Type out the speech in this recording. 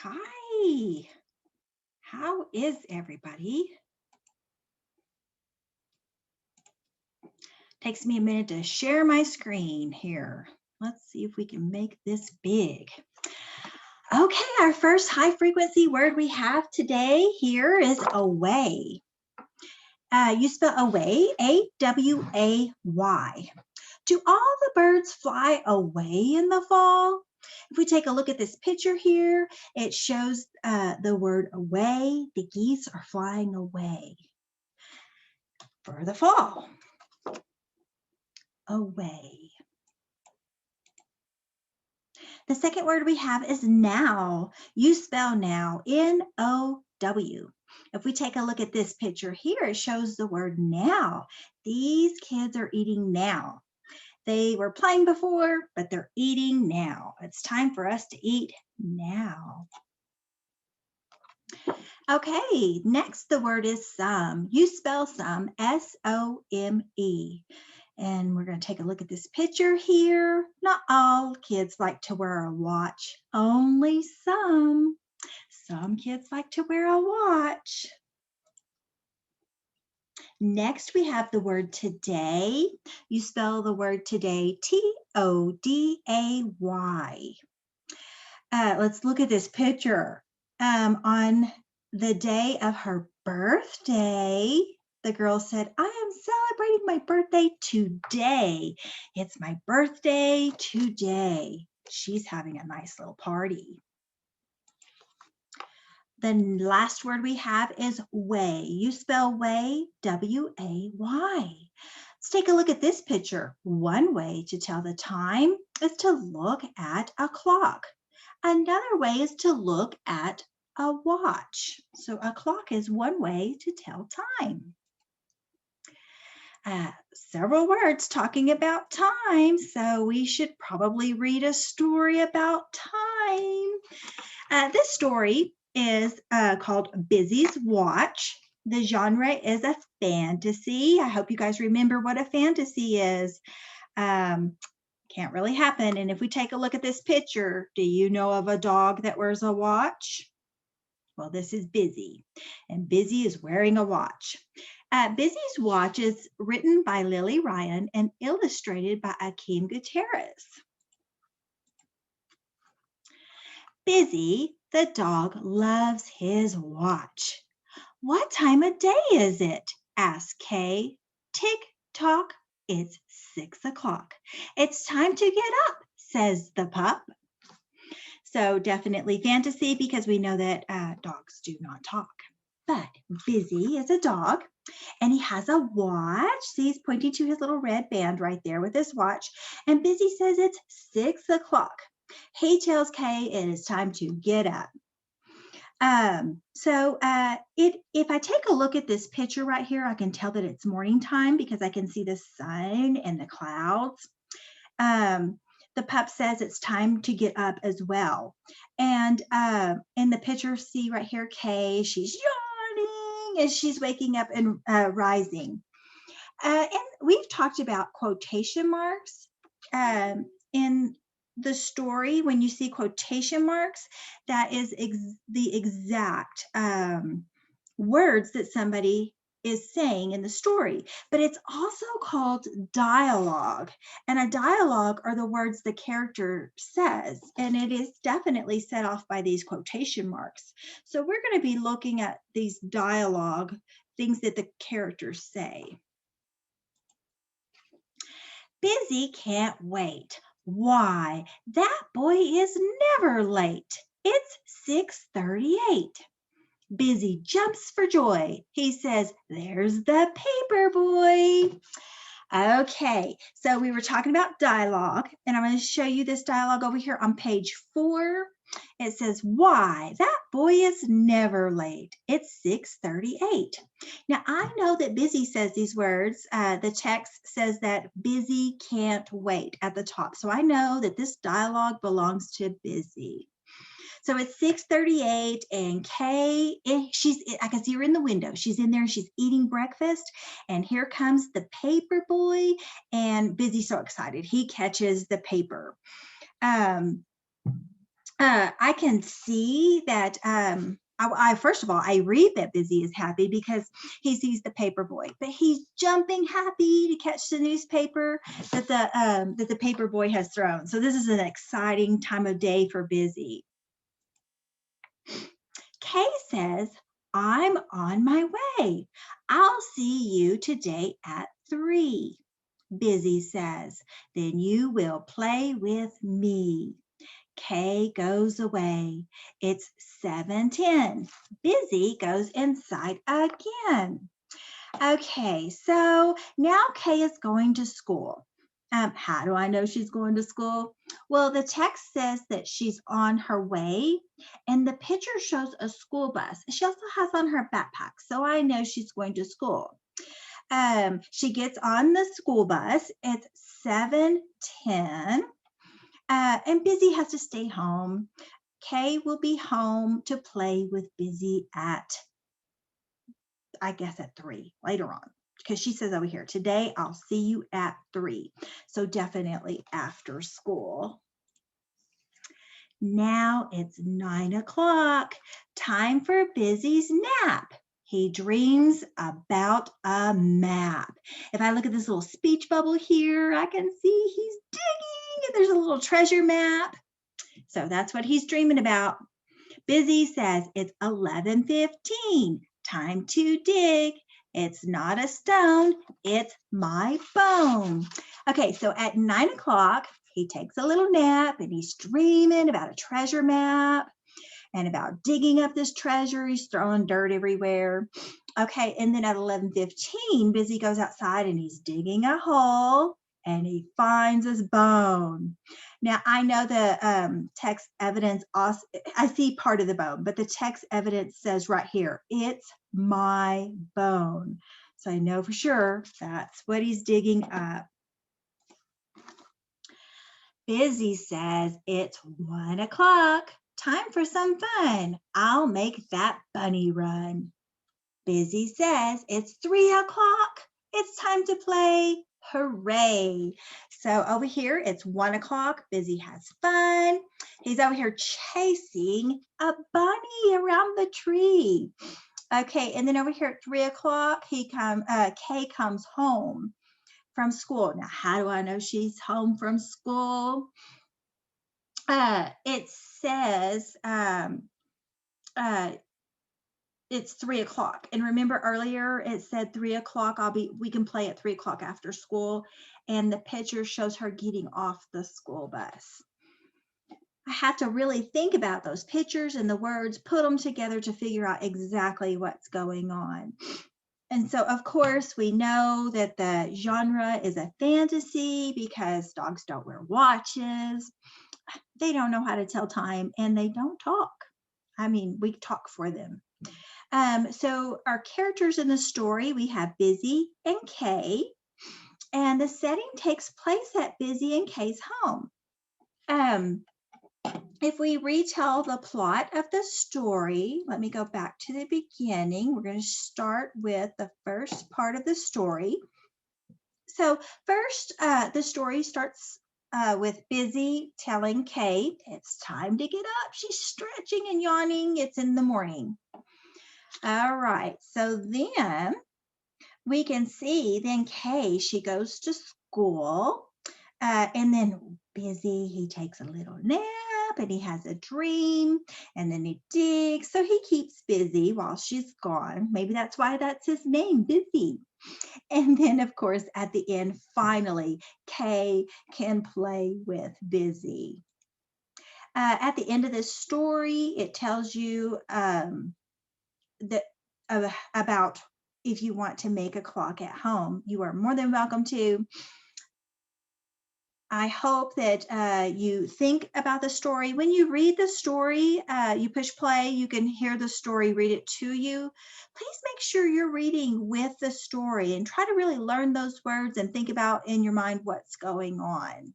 Hi, how is everybody? Takes me a minute to share my screen here. Let's see if we can make this big. Okay, our first high frequency word we have today here is away. You spell away, A-W-A-Y. Do all the birds fly away in the fall? If we take a look at this picture here, it shows the word away. The geese are flying away for the fall. Away. The second word we have is now. You spell now, N-O-W. If we take a look at this picture here, it shows the word now. These kids are eating now. They were playing before, but they're eating now. It's time for us to eat now. Okay, next the word is some. You spell some, S-O-M-E. And we're going to take a look at this picture here. Not all kids like to wear a watch, only some. Some kids like to wear a watch. Next, we have the word today. You spell the word today, T-O-D-A-Y. Let's look at this picture. On the day of her birthday, the girl said, I am celebrating my birthday today. It's my birthday today. She's having a nice little party. The last word we have is way. You spell way, W-A-Y. Let's take a look at this picture. One way to tell the time is to look at a clock. Another way is to look at a watch. So a clock is one way to tell time. Several words talking about time, so we should probably read a story about time. This story is called Busy's Watch. The genre is a fantasy. I hope you guys remember what a fantasy is. Can't really happen. And if we take a look at this picture, do you know of a dog that wears a watch? Well, this is Busy, and Busy is wearing a watch. Busy's Watch is written by Lily Ryan and illustrated by Akeem Gutierrez. Busy, the dog, loves his watch. What time of day is it? Asked Kay. Tick tock, it's 6 o'clock. It's time to get up, says the pup. So definitely fantasy because we know that dogs do not talk. But Busy is a dog and he has a watch. See, he's pointing to his little red band right there with his watch. And Busy says it's 6 o'clock. He tells Kay it is time to get up. If I take a look at this picture right here, I can tell that it's morning time because I can see the sun and the clouds. The pup says it's time to get up as well. And in the picture, see right here, Kay, she's yawning as she's waking up and rising. And we've talked about quotation marks in the story. When you see quotation marks, that is the exact words that somebody is saying in the story, but it's also called dialogue. And a dialogue are the words the character says, and it is definitely set off by these quotation marks. So we're going to be looking at these dialogue, things that the characters say. Busy can't wait. Why, that boy is never late. It's 6:38. Busy jumps for joy. He says, there's the paper boy. Okay, so we were talking about dialogue, and I'm going to show you this dialogue over here on page 4. It says, why, that boy is never late. It's 6:38. Now, I know that Busy says these words. The text says that Busy can't wait at the top. So I know that this dialogue belongs to Busy. So it's 6:38 and Kay, I can see her in the window. She's in there and she's eating breakfast. And here comes the paper boy and Busy's so excited. He catches the paper. I can see that I first of all, I read that Busy is happy because he sees the paper boy, but he's jumping happy to catch the newspaper that the paper boy has thrown. So this is an exciting time of day for Busy. Kay says, I'm on my way. I'll see you today at 3. Busy says, then you will play with me. Kay goes away. It's 7:10. Busy goes inside again. Okay, so now Kay is going to school. How do I know she's going to school? Well, the text says that she's on her way, and the picture shows a school bus. She also has on her backpack, so I know she's going to school. She gets on the school bus. It's 7:10, and Busy has to stay home. Kay will be home to play with Busy at, I guess, at 3 later on, because she says over here, today I'll see you at 3. So definitely after school. Now it's 9 o'clock, time for Busy's nap. He dreams about a map. If I look at this little speech bubble here, I can see he's digging and there's a little treasure map. So that's what he's dreaming about. Busy says it's 11:15, time to dig. It's not a stone, it's my bone. Okay, so at 9 o'clock, he takes a little nap and he's dreaming about a treasure map and about digging up this treasure. He's throwing dirt everywhere. Okay, and then at 11:15, Busy goes outside and he's digging a hole and he finds his bone. Now, I know the text evidence, also, I see part of the bone, but the text evidence says right here, it's my bone. So I know for sure that's what he's digging up. Busy says it's 1 o'clock. Time for some fun. I'll make that bunny run. Busy says it's 3 o'clock. It's time to play. Hooray. So over here, it's 1 o'clock. Busy has fun. He's over here chasing a bunny around the tree. Okay, and then over here at 3 o'clock, Kay comes home from school. Now, how do I know she's home from school? It says it's 3 o'clock. And remember earlier it said 3 o'clock, we can play at 3 o'clock after school. And the picture shows her getting off the school bus. I had to really think about those pictures and the words, put them together to figure out exactly what's going on. And so, of course, we know that the genre is a fantasy because dogs don't wear watches. They don't know how to tell time and they don't talk. I mean, we talk for them. So our characters in the story, we have Busy and Kay, and the setting takes place at Busy and Kay's home. If we retell the plot of the story, let me go back to the beginning. We're going to start with the first part of the story. So first, the story starts with Busy telling Kay, it's time to get up. She's stretching and yawning. It's in the morning. All right, so then we can see then Kay, she goes to school, and then Busy, he takes a little nap and he has a dream and then he digs. So he keeps busy while she's gone. Maybe that's why that's his name, Busy. And then, of course, at the end, finally, Kay can play with Busy. At the end of this story, it tells you about if you want to make a clock at home, you are more than welcome to. I hope that you think about the story. When you read the story, you push play, you can hear the story, read it to you. Please make sure you're reading with the story and try to really learn those words and think about in your mind what's going on.